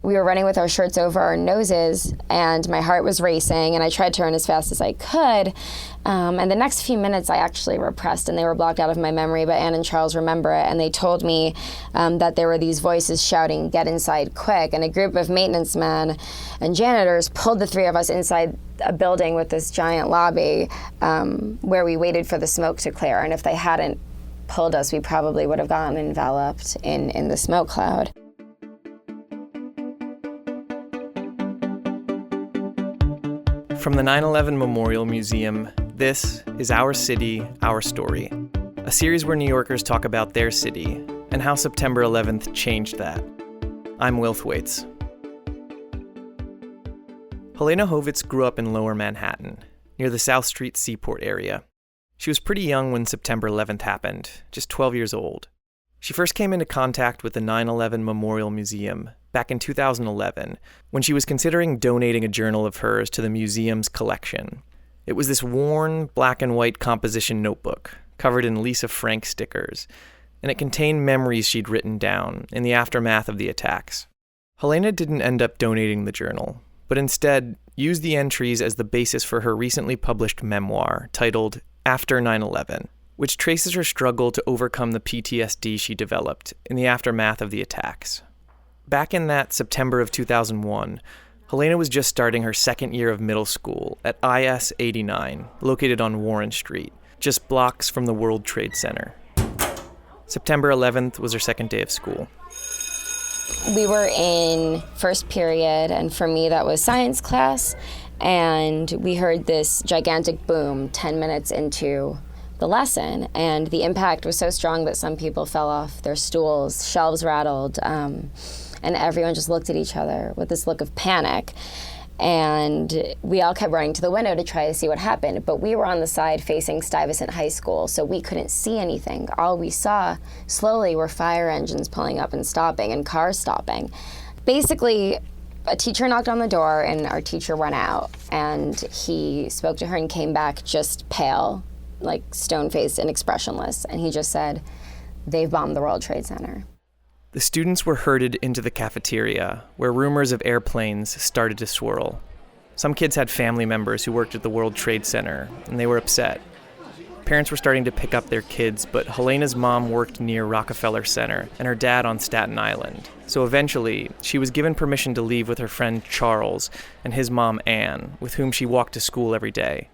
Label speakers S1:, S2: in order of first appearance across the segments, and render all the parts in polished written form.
S1: We were running with our shirts over our noses, and my heart was racing, and I tried to run as fast as I could. And the next few minutes I actually repressed, and they were blocked out of my memory, but Ann and Charles remember it, and they told me that there were these voices shouting, "Get inside quick," and a group of maintenance men and janitors pulled the three of us inside a building with this giant lobby where we waited for the smoke to clear, and if they hadn't pulled us, we probably would have gotten enveloped in the smoke cloud.
S2: From the 9/11 Memorial Museum, this is Our City, Our Story, a series where New Yorkers talk about their city and how September 11th changed that. I'm Will Thwaites. Helaina Hovitz grew up in Lower Manhattan, near the South Street Seaport area. She was pretty young when September 11th happened, just 12 years old. She first came into contact with the 9/11 Memorial Museum back in 2011, when she was considering donating a journal of hers to the museum's collection. It was this worn, black and white composition notebook, covered in Lisa Frank stickers, and it contained memories she'd written down in the aftermath of the attacks. Helaina didn't end up donating the journal, but instead used the entries as the basis for her recently published memoir titled After 9/11, which traces her struggle to overcome the PTSD she developed in the aftermath of the attacks. Back in that September of 2001, Helaina was just starting her second year of middle school at IS 89, located on Warren Street, just blocks from the World Trade Center. September 11th was her second day of school.
S1: We were in first period, and for me that was science class, and we heard this gigantic boom 10 minutes into the lesson, and the impact was so strong that some people fell off their stools, shelves rattled, and everyone just looked at each other with this look of panic. And we all kept running to the window to try to see what happened, but we were on the side facing Stuyvesant High School, so we couldn't see anything. All we saw slowly were fire engines pulling up and stopping and cars stopping. Basically, a teacher knocked on the door and our teacher went out, and he spoke to her and came back just pale, like stone-faced and expressionless, and he just said, "They've bombed the World Trade Center."
S2: The students were herded into the cafeteria, where rumors of airplanes started to swirl. Some kids had family members who worked at the World Trade Center, and they were upset. Parents were starting to pick up their kids, but Helena's mom worked near Rockefeller Center, and her dad on Staten Island. So eventually, she was given permission to leave with her friend Charles and his mom Ann, with whom she walked to school every day.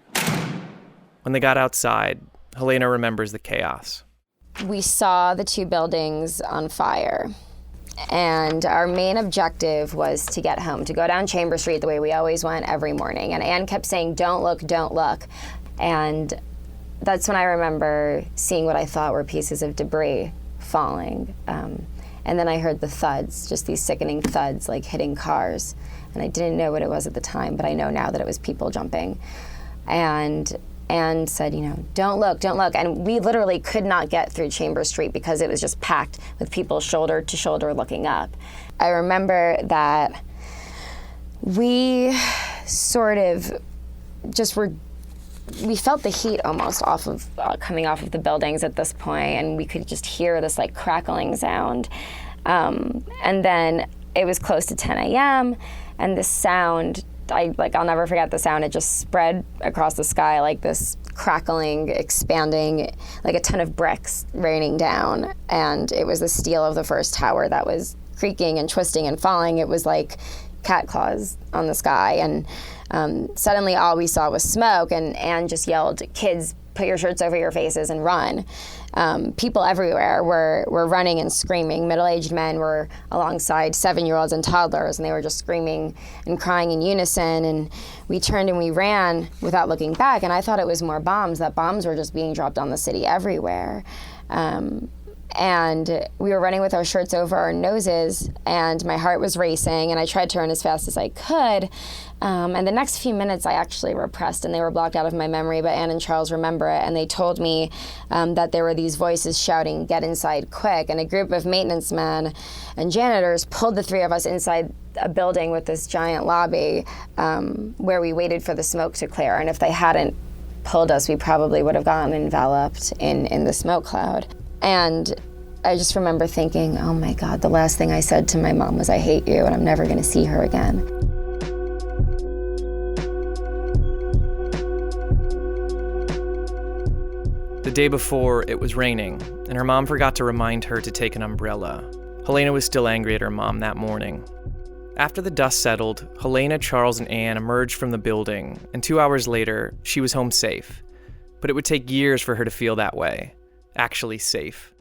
S2: When they got outside, Helaina remembers the chaos.
S1: We saw the two buildings on fire, and our main objective was to get home, to go down Chamber Street the way we always went every morning. And Anne kept saying, "Don't look, don't look." And that's when I remember seeing what I thought were pieces of debris falling. And then I heard the thuds, just these sickening thuds, like hitting cars. And I didn't know what it was at the time, but I know now that it was people jumping. And said, "Don't look, don't look." And we literally could not get through Chamber Street because it was just packed with people shoulder to shoulder looking up. I remember that we sort of just we felt the heat almost coming off of the buildings at this point, and we could just hear this like crackling sound. And then it was close to 10 a.m. and the sound, I'll never forget the sound. It just spread across the sky like this crackling, expanding, like a ton of bricks raining down. And it was the steel of the first tower that was creaking and twisting and falling. It was like cat claws on the sky. And suddenly all we saw was smoke, and Anne just yelled, "Kids, put your shirts over your faces and run." People everywhere were running and screaming. Middle-aged men were alongside 7-year-olds and toddlers, and they were just screaming and crying in unison. And we turned and we ran without looking back, and I thought it was more bombs, that bombs were just being dropped on the city everywhere. And we were running with our shirts over our noses, and my heart was racing, and I tried to run as fast as I could. And the next few minutes I actually repressed, and they were blocked out of my memory, but Ann and Charles remember it, and they told me that there were these voices shouting, "Get inside quick," and a group of maintenance men and janitors pulled the three of us inside a building with this giant lobby where we waited for the smoke to clear, and if they hadn't pulled us, we probably would have gotten enveloped in the smoke cloud. And I just remember thinking, oh my God, the last thing I said to my mom was, I hate you, and I'm never going to see her again.
S2: The day before, it was raining, and her mom forgot to remind her to take an umbrella. Helaina was still angry at her mom that morning. After the dust settled, Helaina, Charles, and Anne emerged from the building, and 2 hours later, she was home safe. But it would take years for her to feel that way, actually safe.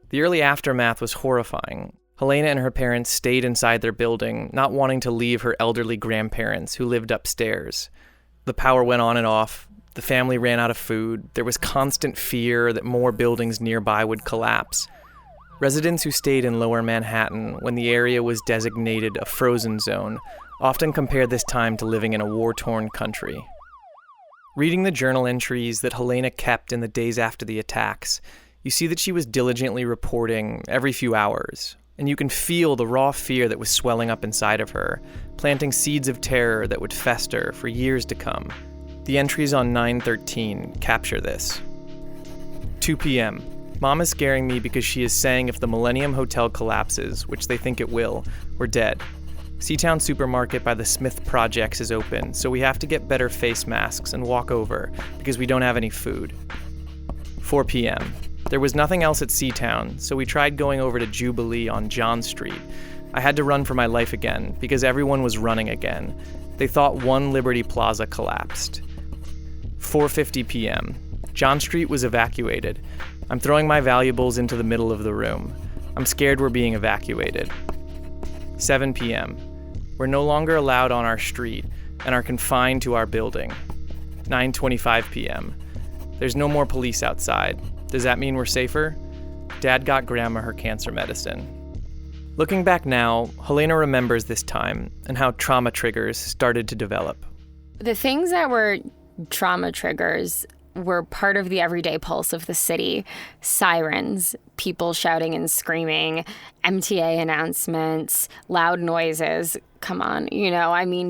S2: The early aftermath was horrifying. Helaina and her parents stayed inside their building, not wanting to leave her elderly grandparents who lived upstairs. The power went on and off. The family ran out of food. There was constant fear that more buildings nearby would collapse. Residents who stayed in Lower Manhattan when the area was designated a frozen zone often compared this time to living in a war-torn country. Reading the journal entries that Helaina kept in the days after the attacks, you see that she was diligently reporting every few hours, and you can feel the raw fear that was swelling up inside of her, planting seeds of terror that would fester for years to come. The entries on 9/13 capture this. 2 p.m. Mom is scaring me because she is saying if the Millennium Hotel collapses, which they think it will, we're dead. Seatown Supermarket by the Smith Projects is open, so we have to get better face masks and walk over because we don't have any food. 4 p.m. There was nothing else at Seatown, so we tried going over to Jubilee on John Street. I had to run for my life again because everyone was running again. They thought One Liberty Plaza collapsed. 4:50 p.m. John Street was evacuated. I'm throwing my valuables into the middle of the room. I'm scared we're being evacuated. 7 p.m. We're no longer allowed on our street and are confined to our building. 9:25 p.m. There's no more police outside. Does that mean we're safer? Dad got Grandma her cancer medicine. Looking back now, Helaina remembers this time and how trauma triggers started to develop.
S1: The things that were trauma triggers were part of the everyday pulse of the city. Sirens, people shouting and screaming, MTA announcements, loud noises. Come on,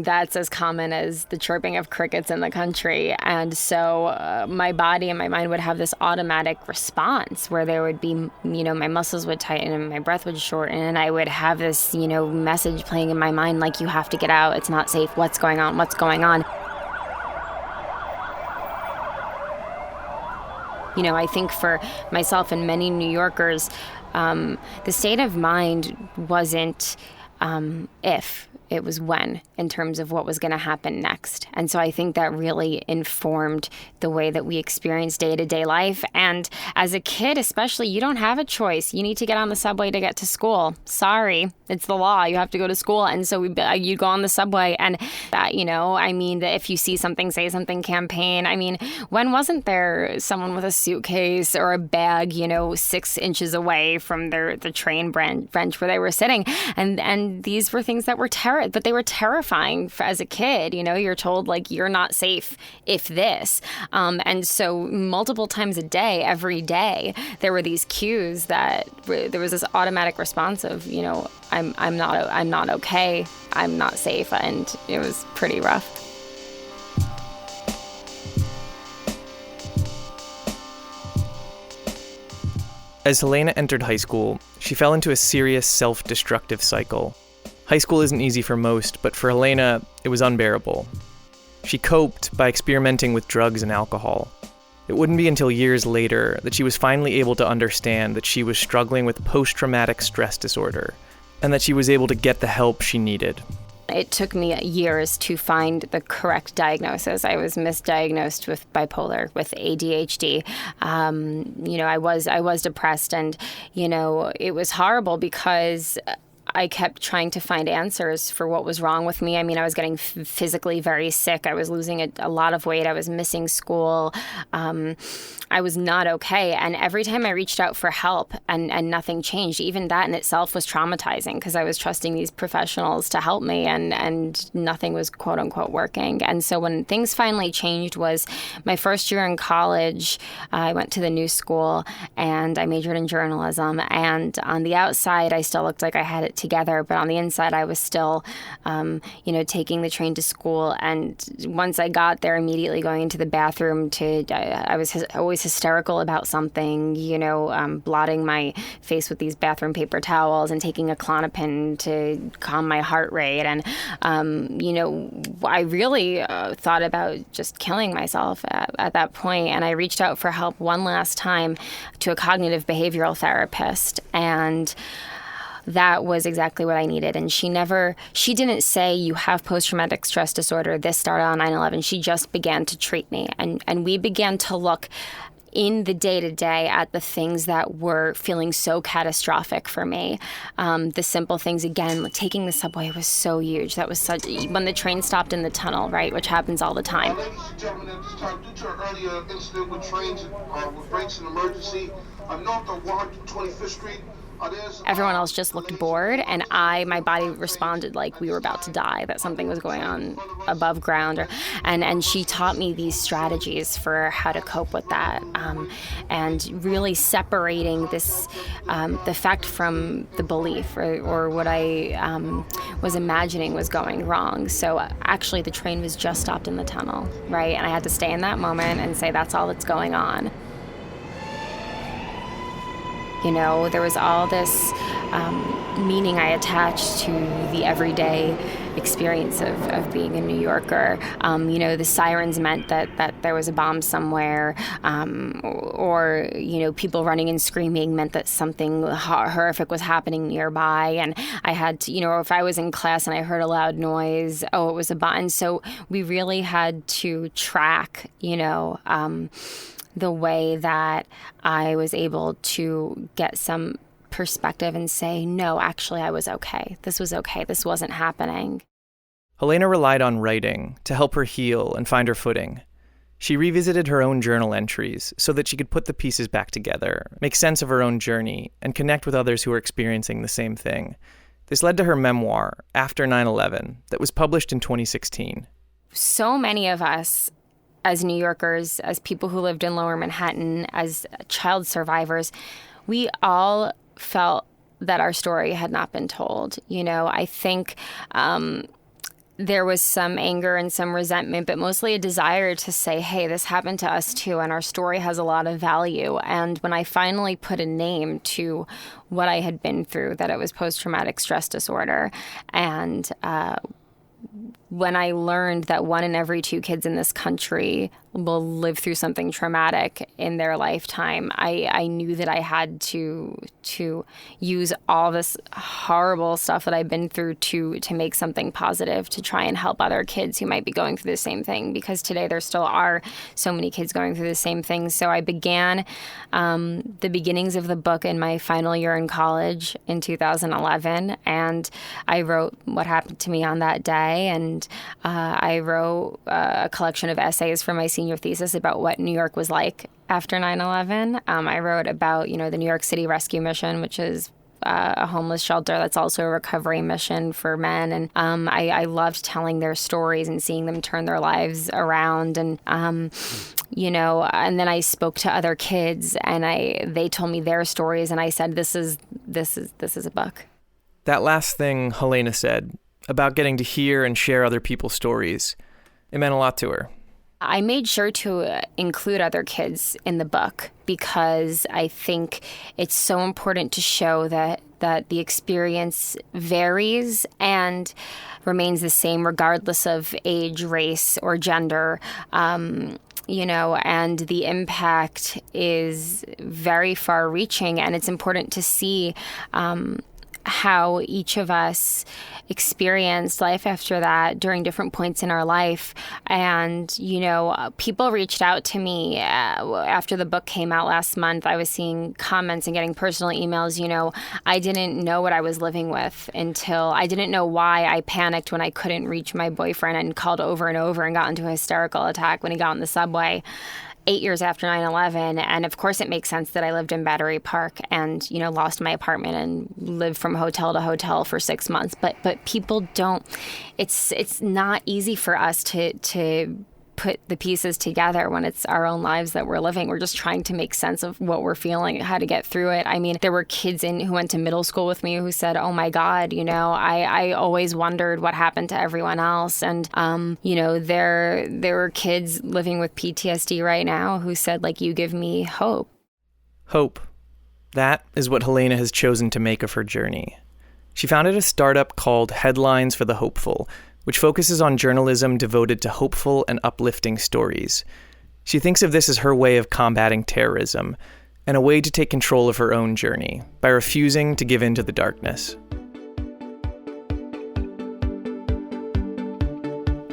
S1: that's as common as the chirping of crickets in the country. And so my body and my mind would have this automatic response where there would be, my muscles would tighten and my breath would shorten. And I would have this, message playing in my mind like, you have to get out. It's not safe. What's going on? What's going on? I think for myself and many New Yorkers, the state of mind wasn't if, it was when, in terms of what was going to happen next. And so I think that really informed the way that we experience day-to-day life. And as a kid, especially, you don't have a choice. You need to get on the subway to get to school. Sorry, it's the law. You have to go to school. And so you go on the subway and that, the if you see something, say something campaign. When wasn't there someone with a suitcase or a bag, 6 inches away from the train bench where they were sitting? And these were things that were but they were terrifying as a kid. You're told you're not safe if this. And so multiple times a day, every day, there were these cues that there was this automatic response of, I'm not okay. I'm not safe. And it was pretty rough.
S2: As Helaina entered high school, she fell into a serious self-destructive cycle. High school isn't easy for most, but for Helaina, it was unbearable. She coped by experimenting with drugs and alcohol. It wouldn't be until years later that she was finally able to understand that she was struggling with post-traumatic stress disorder, and that she was able to get the help she needed.
S1: It took me years to find the correct diagnosis. I was misdiagnosed with bipolar, with ADHD. I was depressed, and, it was horrible because I kept trying to find answers for what was wrong with me. I was getting physically very sick. I was losing a lot of weight. I was missing school. I was not okay. And every time I reached out for help and nothing changed, even that in itself was traumatizing because I was trusting these professionals to help me and nothing was quote unquote working. And so when things finally changed was my first year in college. I went to the new school and I majored in journalism. And on the outside, I still looked like I had it together, but on the inside I was still, taking the train to school. And once I got there, immediately going into the bathroom I was always hysterical about something, blotting my face with these bathroom paper towels and taking a Klonopin to calm my heart rate. And, I really thought about just killing myself at that point. And I reached out for help one last time to a cognitive behavioral therapist. And that was exactly what I needed. And she didn't say, you have post-traumatic stress disorder. This started on 9/11. She just began to treat me. And we began to look in the day-to-day at the things that were feeling so catastrophic for me. The simple things, again, like taking the subway was so huge. That was when the train stopped in the tunnel, right, which happens all the time.
S3: Ladies and gentlemen, at this time, due to an earlier incident with trains with brakes and emergency, north of 125th Street,
S1: everyone else just looked bored, and my body responded like we were about to die, that something was going on above ground. And she taught me these strategies for how to cope with that, and really separating this, the fact from the belief or what I was imagining was going wrong. So actually the train was just stopped in the tunnel, right? And I had to stay in that moment and say, that's all that's going on. There was all this meaning I attached to the everyday experience of being a New Yorker. The sirens meant that there was a bomb somewhere, or people running and screaming meant that something horrific was happening nearby. And I had to, if I was in class and I heard a loud noise, it was a bomb. And so we really had to track, the way that I was able to get some perspective and say, no, actually, I was okay. This was okay. This wasn't happening.
S2: Helaina relied on writing to help her heal and find her footing. She revisited her own journal entries so that she could put the pieces back together, make sense of her own journey, and connect with others who were experiencing the same thing. This led to her memoir, After 9/11, that was published in 2016.
S1: So many of us, as New Yorkers, as people who lived in Lower Manhattan, as child survivors, we all felt that our story had not been told. I think there was some anger and some resentment, but mostly a desire to say, hey, this happened to us too, and our story has a lot of value. And when I finally put a name to what I had been through, that it was post-traumatic stress disorder, and when I learned that 1 in every 2 kids in this country will live through something traumatic in their lifetime, I knew that I had to use all this horrible stuff that I've been through to make something positive, to try and help other kids who might be going through the same thing, because today there still are so many kids going through the same thing. So I began the beginnings of the book in my final year in college in 2011, and I wrote what happened to me on that day, and I wrote a collection of essays for my senior thesis about what New York was like after 9/11. I wrote about, the New York City Rescue Mission, which is a homeless shelter that's also a recovery mission for men. And I loved telling their stories and seeing them turn their lives around. And, and then I spoke to other kids, and they told me their stories, and I said, this is a book.
S2: That last thing Helaina said about getting to hear and share other people's stories, it meant a lot to her.
S1: I made sure to include other kids in the book because I think it's so important to show that the experience varies and remains the same regardless of age, race, or gender. And the impact is very far-reaching, and it's important to see how each of us experienced life after that during different points in our life. And, people reached out to me after the book came out last month. I was seeing comments and getting personal emails. I didn't know what I was living with until I didn't know why I panicked when I couldn't reach my boyfriend and called over and over and got into a hysterical attack when he got on the subway 8 years after 9/11. And of course it makes sense that I lived in Battery Park and, lost my apartment and lived from hotel to hotel for 6 months. But people don't, it's not easy for us to put the pieces together when it's our own lives that we're living. We're just trying to make sense of what we're feeling, how to get through it. I mean, there were kids who went to middle school with me who said, oh my God, I always wondered what happened to everyone else. And, there were kids living with PTSD right now who said, like, you give me hope.
S2: Hope. That is what Helaina has chosen to make of her journey. She founded a startup called Headlines for the Hopeful, which focuses on journalism devoted to hopeful and uplifting stories. She thinks of this as her way of combating terrorism, and a way to take control of her own journey by refusing to give in to the darkness.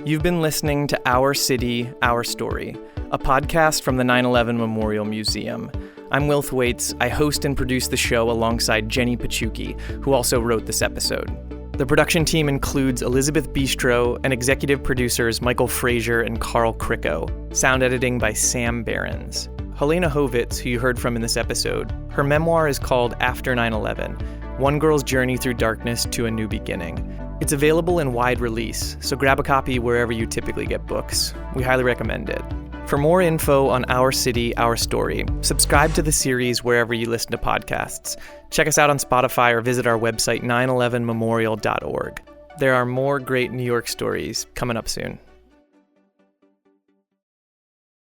S2: You've been listening to Our City, Our Story, a podcast from the 9/11 Memorial Museum. I'm Will Thwaites. I host and produce the show alongside Jenny Pachuki, who also wrote this episode. The production team includes Elizabeth Bistro and executive producers Michael Frazier and Carl Cricco. Sound editing by Sam Behrens. Helaina Hovitz, who you heard from in this episode, her memoir is called After 9/11, One Girl's Journey Through Darkness to a New Beginning. It's available in wide release, so grab a copy wherever you typically get books. We highly recommend it. For more info on Our City, Our Story, subscribe to the series wherever you listen to podcasts. Check us out on Spotify or visit our website 911memorial.org. There are more great New York stories coming up soon.